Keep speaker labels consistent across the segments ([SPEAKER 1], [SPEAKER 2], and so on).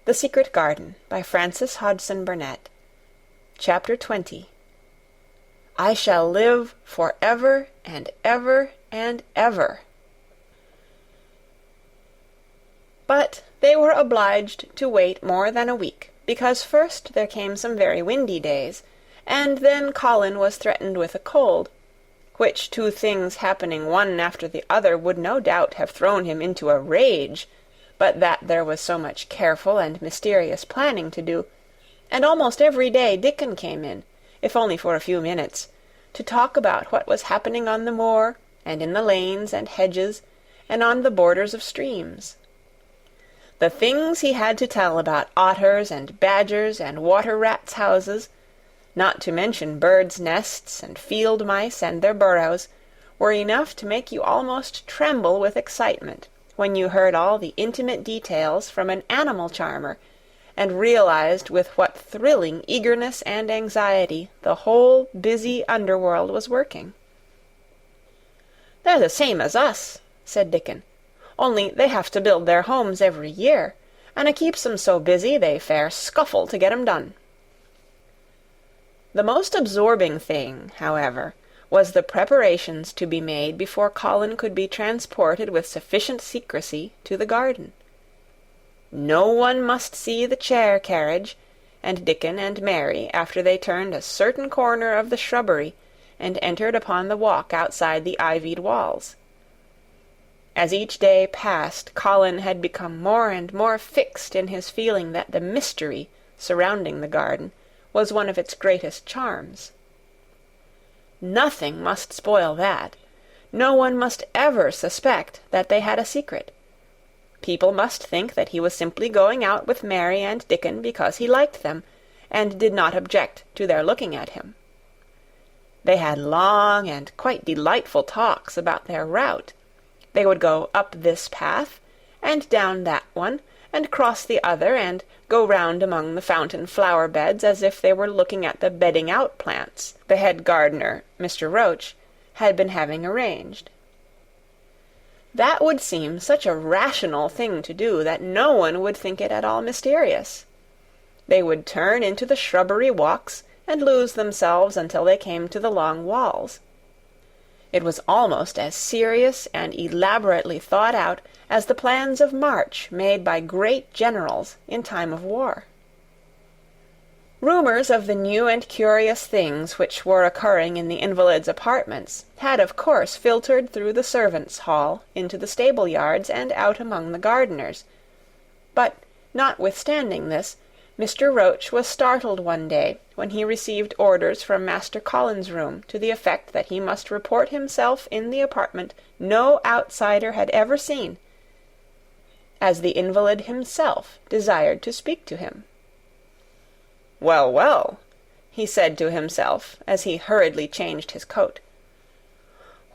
[SPEAKER 1] The Secret Garden, by Frances Hodgson Burnett. Chapter 20. I shall live for ever and ever and ever. But they were obliged to wait more than a week, because first there came some very windy days, and then Colin was threatened with a cold, which two things happening one after the other would no doubt have thrown him into a rage, but that there was so much careful and mysterious planning to do, and almost every day Dickon came in, if only for a few minutes, to talk about what was happening on the moor, and in the lanes and hedges, and on the borders of streams. The things he had to tell about otters and badgers and water-rats' houses, not to mention birds' nests and field mice and their burrows, were enough to make you almost tremble with excitement when you heard all the intimate details from an animal charmer, and realized with what thrilling eagerness and anxiety the whole busy underworld was working. "They're the same as us," said Dickon, "only they have to build their homes every year, and it keeps 'em so busy they fair scuffle to get 'em done." The most absorbing thing, however, was the preparations to be made before Colin could be transported with sufficient secrecy to the garden. No one must see the chair-carriage, and Dickon and Mary, after they turned a certain corner of the shrubbery and entered upon the walk outside the ivied walls. As each day passed, Colin had become more and more fixed in his feeling that the mystery surrounding the garden was one of its greatest charms. Nothing must spoil that. No one must ever suspect that they had a secret. People must think that he was simply going out with Mary and Dickon because he liked them, and did not object to their looking at him. They had long and quite delightful talks about their route. They would go up this path, and down that one, and cross the other, and go round among the fountain flower-beds as if they were looking at the bedding-out plants the head gardener, Mr. Roach, had been having arranged. That would seem such a rational thing to do that no one would think it at all mysterious. They would turn into the shrubbery walks and lose themselves until they came to the long walls. It was almost as serious and elaborately thought out as the plans of march made by great generals in time of war. Rumors of the new and curious things which were occurring in the invalids' apartments had of course filtered through the servants' hall into the stable-yards and out among the gardeners, but, notwithstanding this, Mr. Roach was startled one day when he received orders from Master Colin's room to the effect that he must report himself in the apartment no outsider had ever seen, as the invalid himself desired to speak to him. "Well, well," he said to himself as he hurriedly changed his coat.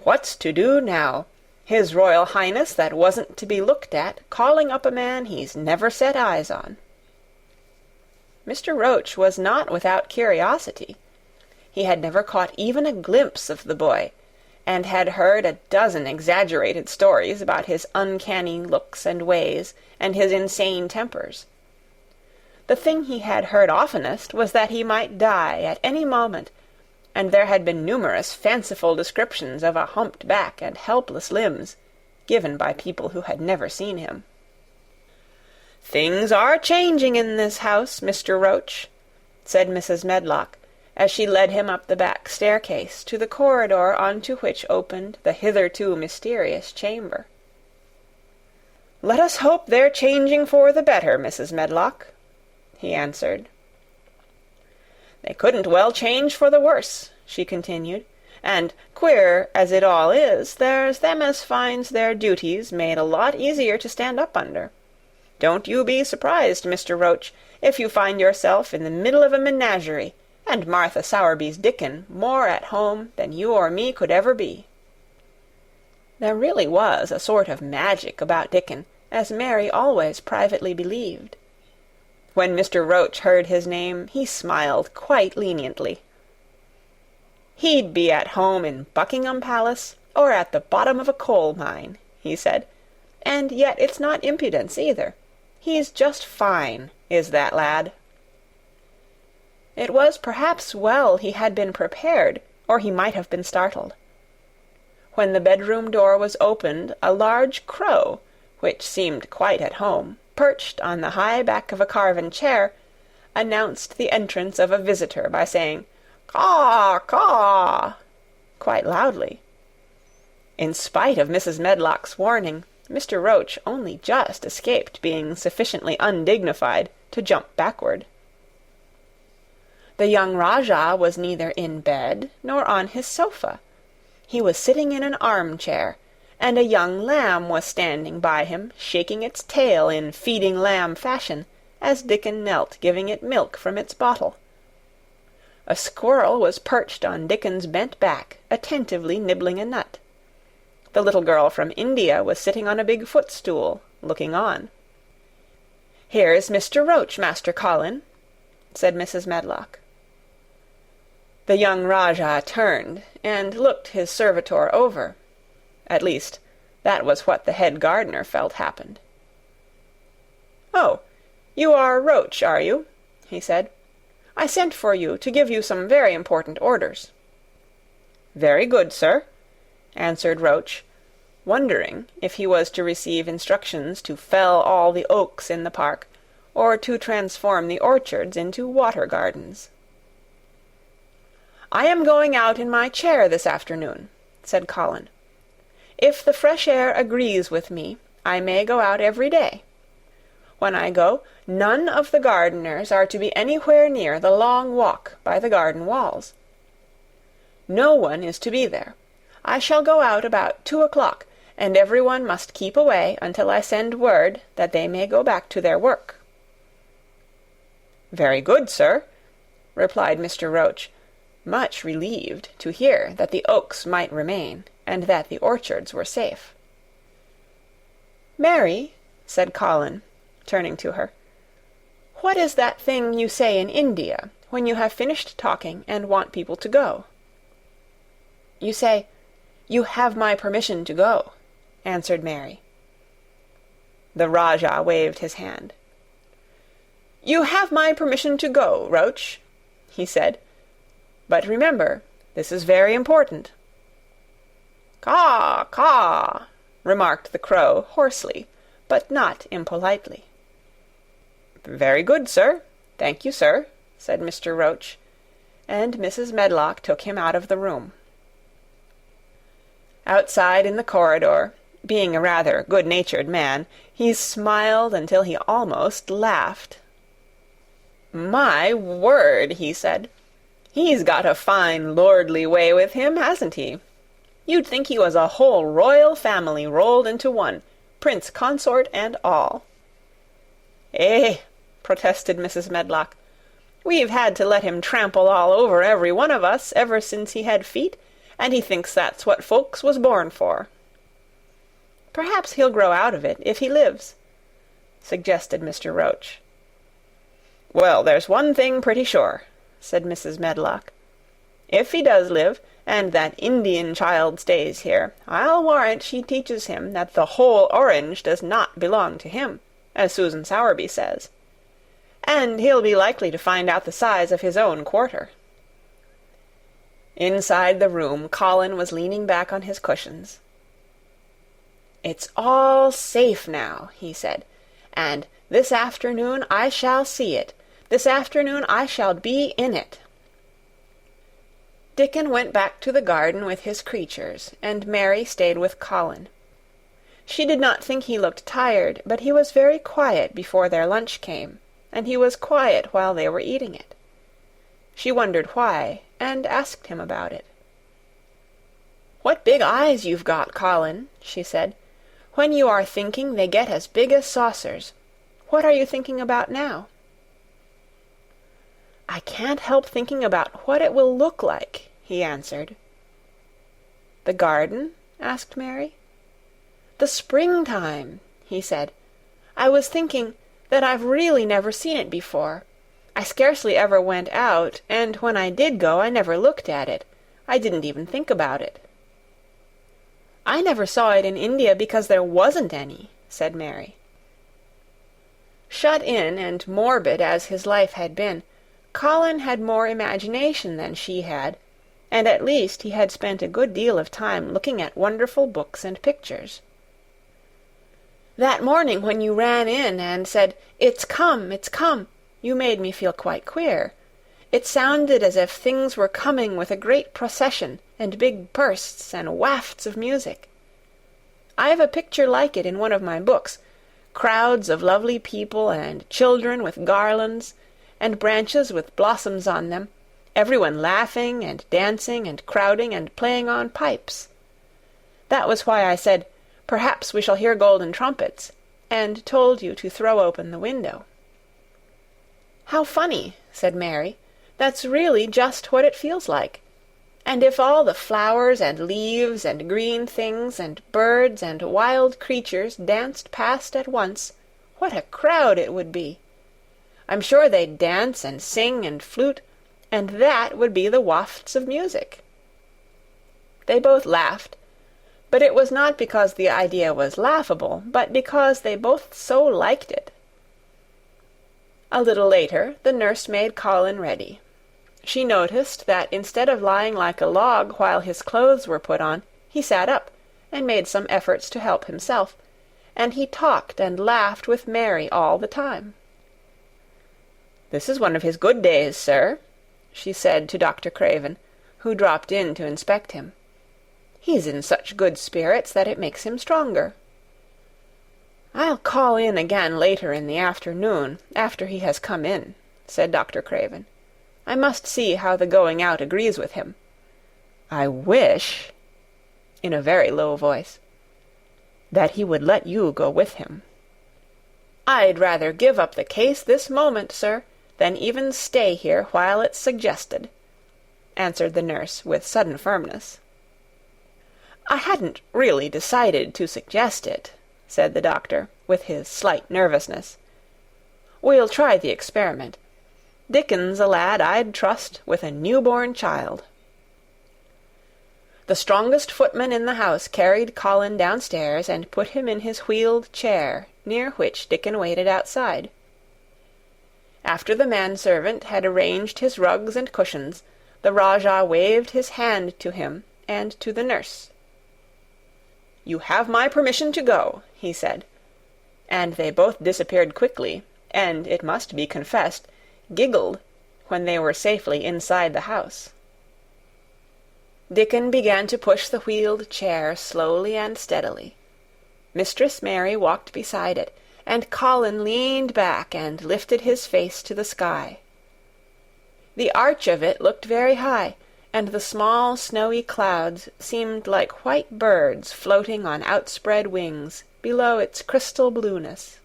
[SPEAKER 1] "What's to do now? His Royal Highness that wasn't to be looked at, calling up a man he's never set eyes on." Mr. Roach was not without curiosity. He had never caught even a glimpse of the boy, and had heard a dozen exaggerated stories about his uncanny looks and ways, and his insane tempers. The thing he had heard oftenest was that he might die at any moment, and there had been numerous fanciful descriptions of a humped back and helpless limbs, given by people who had never seen him. "Things are changing in this house, Mr. Roach," said Mrs. Medlock, as she led him up the back staircase to the corridor on to which opened the hitherto mysterious chamber. "Let us hope they're changing for the better, Mrs. Medlock," he answered. "They couldn't well change for the worse," she continued, "and, queer as it all is, there's them as finds their duties made a lot easier to stand up under. Don't you be surprised, Mr. Roach, if you find yourself in the middle of a menagerie, and Martha Sowerby's Dickon more at home than you or me could ever be." There really was a sort of magic about Dickon, as Mary always privately believed. When Mr. Roach heard his name, he smiled quite leniently. "He'd be at home in Buckingham Palace, or at the bottom of a coal mine," he said, "and yet it's not impudence either. He's just fine, is that lad." It was perhaps well he had been prepared, or he might have been startled. When the bedroom door was opened, a large crow, which seemed quite at home, perched on the high back of a carven chair, announced the entrance of a visitor by saying, "Caw, caw," quite loudly. In spite of Mrs. Medlock's warning, Mr. Roach only just escaped being sufficiently undignified to jump backward. The young Rajah was neither in bed nor on his sofa. He was sitting in an armchair, and a young lamb was standing by him, shaking its tail in feeding lamb fashion, as Dickon knelt giving it milk from its bottle. A squirrel was perched on Dickon's bent back, attentively nibbling a nut. The little girl from India was sitting on a big footstool, looking on. "Here's Mr. Roach, Master Colin," said Mrs. Medlock. The young Rajah turned and looked his servitor over. At least, that was what the head gardener felt happened. "Oh, you are Roach, are you?" he said. "I sent for you to give you some very important orders." "Very good, sir," answered Roach, wondering if he was to receive instructions to fell all the oaks in the park, or to transform the orchards into water gardens. "I am going out in my chair this afternoon," said Colin. "If the fresh air agrees with me, I may go out every day. When I go, none of the gardeners are to be anywhere near the long walk by the garden walls. No one is to be there. I shall go out about 2 o'clock, and everyone must keep away until I send word that they may go back to their work." "Very good, sir," replied Mr. Roach, much relieved to hear that the oaks might remain, and that the orchards were safe. "Mary," said Colin, turning to her, "what is that thing you say in India, when you have finished talking and want people to go?" "You say, 'You have my permission to go,'" answered Mary. The Rajah waved his hand. "You have my permission to go, Roach," he said. "But remember, this is very important." "Caw, caw," remarked the crow hoarsely, but not impolitely. "Very good, sir. Thank you, sir," said Mr. Roach, and Mrs. Medlock took him out of the room. Outside in the corridor, being a rather good-natured man, he smiled until he almost laughed. "My word," he said, "he's got a fine lordly way with him, hasn't he? You'd think he was a whole royal family rolled into one, prince consort and all." "Eh," protested Mrs. Medlock, "we've had to let him trample all over every one of us ever since he had feet, and he thinks that's what folks was born for." "Perhaps he'll grow out of it, if he lives," suggested Mr. Roach. "Well, there's one thing pretty sure," said Mrs. Medlock. "If he does live, and that Indian child stays here, I'll warrant she teaches him that the whole orange does not belong to him, as Susan Sowerby says. And he'll be likely to find out the size of his own quarter." Inside the room, Colin was leaning back on his cushions. "It's all safe now," he said, "and this afternoon I shall see it. This afternoon I shall be in it." Dickon went back to the garden with his creatures, and Mary stayed with Colin. She did not think he looked tired, but he was very quiet before their lunch came, and he was quiet while they were eating it. She wondered why, and asked him about it. "What big eyes you've got, Colin," she said. "When you are thinking, they get as big as saucers. What are you thinking about now?" "I can't help thinking about what it will look like," he answered. "The garden?" asked Mary. "The springtime," he said. "I was thinking that I've really never seen it before. I scarcely ever went out, and when I did go I never looked at it. I didn't even think about it." "I never saw it in India because there wasn't any," said Mary. Shut in and morbid as his life had been, Colin had more imagination than she had, and at least he had spent a good deal of time looking at wonderful books and pictures. That morning when you ran in and said, "It's come, it's come," you made me feel quite queer. It sounded as if things were coming with a great procession and big bursts and wafts of music. I've a picture like it in one of my books, crowds of lovely people and children with garlands, and branches with blossoms on them, everyone laughing and dancing and crowding and playing on pipes. That was why I said, "Perhaps we shall hear golden trumpets," and told you to throw open the window. "How funny," said Mary. "That's really just what it feels like. And if all the flowers and leaves and green things and birds and wild creatures danced past at once, what a crowd it would be! I'm sure they'd dance and sing and flute, and that would be the wafts of music." They both laughed, but it was not because the idea was laughable, but because they both so liked it. A little later, the nurse made Colin ready. She noticed that instead of lying like a log while his clothes were put on, he sat up and made some efforts to help himself, and he talked and laughed with Mary all the time. "This is one of his good days, sir," she said to Dr. Craven, who dropped in to inspect him. "He's in such good spirits that it makes him stronger." "I'll call in again later in the afternoon, after he has come in," said Dr. Craven. "I must see how the going out agrees with him. I wish," in a very low voice, "that he would let you go with him." "I'd rather give up the case this moment, sir, than even stay here while it's suggested," answered the nurse with sudden firmness. "I hadn't really decided to suggest it," said the doctor, with his slight nervousness. "We'll try the experiment. Dickon's a lad I'd trust with a newborn child." The strongest footman in the house carried Colin downstairs and put him in his wheeled chair, near which Dickon waited outside. After the manservant had arranged his rugs and cushions, the Rajah waved his hand to him and to the nurse. "You have my permission to go," he said, and they both disappeared quickly, and, it must be confessed, giggled when they were safely inside the house. Dickon began to push the wheeled chair slowly and steadily. Mistress Mary walked beside it, and Colin leaned back and lifted his face to the sky. The arch of it looked very high, and the small snowy clouds seemed like white birds floating on outspread wings below its crystal blueness.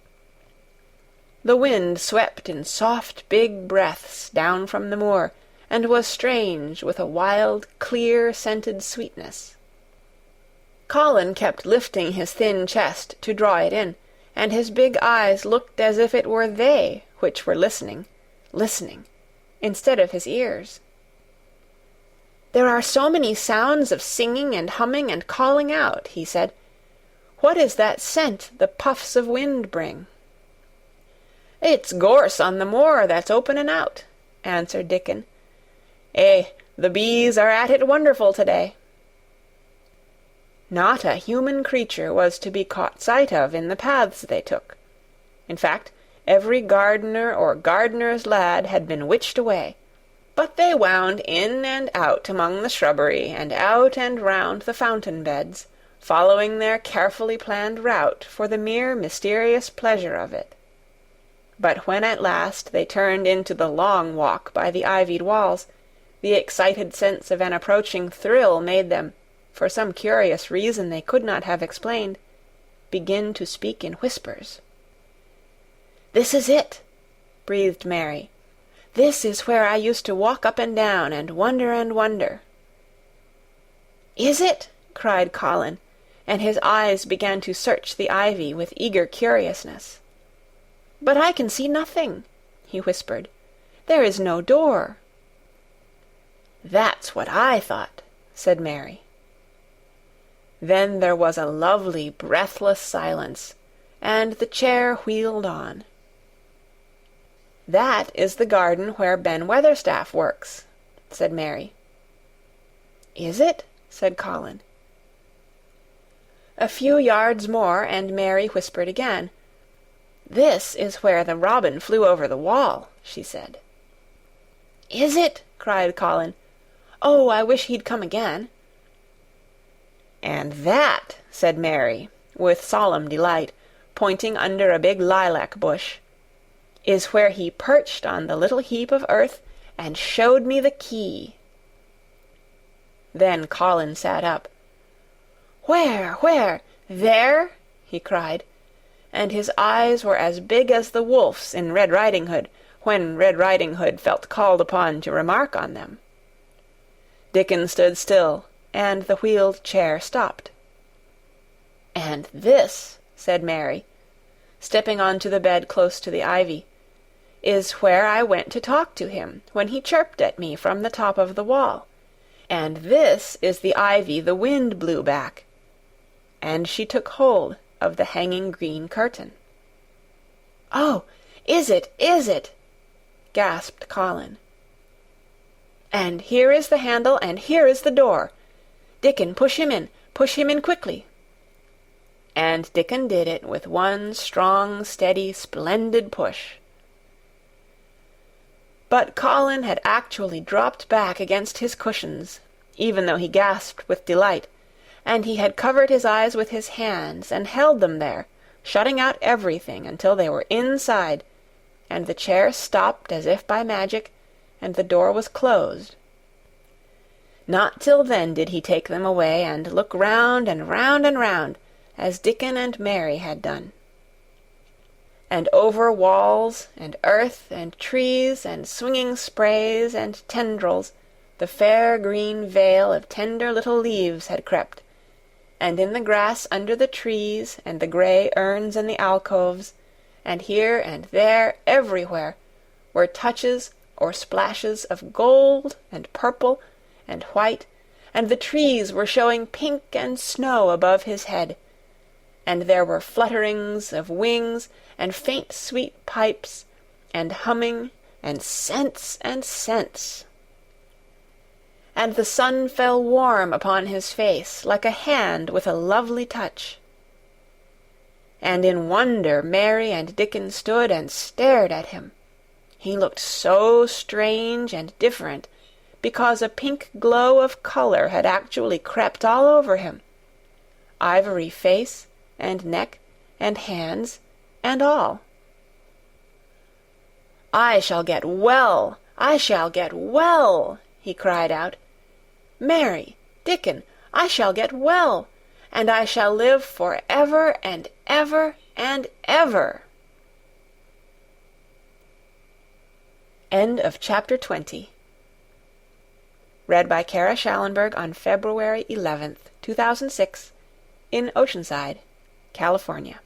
[SPEAKER 1] The wind swept in soft big breaths down from the moor, and was strange with a wild, clear-scented sweetness. Colin kept lifting his thin chest to draw it in, and his big eyes looked as if it were they which were listening, instead of his ears. "There are so many sounds of singing and humming and calling out," he said. "What is that scent the puffs of wind bring?" "It's gorse on the moor that's opening out," answered Dickon. The bees are at it wonderful to-day." Not a human creature was to be caught sight of in the paths they took. In fact, every gardener or gardener's lad had been witched away, but they wound in and out among the shrubbery and out and round the fountain beds, following their carefully planned route for the mere mysterious pleasure of it. But when at last they turned into the long walk by the ivied walls, the excited sense of an approaching thrill made them, for some curious reason they could not have explained, begin to speak in whispers. "This is it," breathed Mary. "This is where I used to walk up and down and wonder. "Is it?" cried Colin, and his eyes began to search the ivy with eager curiousness. "But I can see nothing," he whispered. "There is no door." "That's what I thought," said Mary. Then there was a lovely breathless silence, and the chair wheeled on. "That is the garden where Ben Weatherstaff works," said Mary. "Is it?" said Colin. A few yards more, and Mary whispered again. "This is where the robin flew over the wall," she said. "Is it?" cried Colin. "Oh, I wish he'd come again." "And that," said Mary, with solemn delight, pointing under a big lilac bush, "is where he perched on the little heap of earth and showed me the key." Then Colin sat up. "Where? There?" he cried, and his eyes were as big as the wolf's in Red Riding Hood, when Red Riding Hood felt called upon to remark on them. Dickon stood still, and the wheeled chair stopped. "And this," said Mary, stepping on to the bed close to the ivy, "is where I went to talk to him when he chirped at me from the top of the wall. And this is the ivy the wind blew back." And she took hold of the hanging green curtain. "Oh, is it? Gasped Colin. "And here is the handle, and here is the door. Dickon, push him in quickly." And Dickon did it with one strong, steady, splendid push. But Colin had actually dropped back against his cushions, even though he gasped with delight, and he had covered his eyes with his hands and held them there, shutting out everything until they were inside, and the chair stopped as if by magic, and the door was closed. Not till then did he take them away and look round and round and round, as Dickon and Mary had done. And over walls and earth and trees and swinging sprays and tendrils the fair green veil of tender little leaves had crept, and in the grass under the trees and the grey urns in the alcoves, and here and there everywhere, were touches or splashes of gold and purple and white, and the trees were showing pink and snow above his head, and there were flutterings of wings and faint sweet pipes and humming and scents and scents. And the sun fell warm upon his face like a hand with a lovely touch. And in wonder Mary and Dickon stood and stared at him. He looked so strange and different, because a pink glow of color had actually crept all over him, ivory face and neck and hands and all. "I shall get well! I shall get well!" he cried out. "Mary, Dickon, I shall get well, and I shall live for ever and ever and ever." End of Chapter 20. Read by Kara Shallenberg on February 11th, 2006, in Oceanside, California.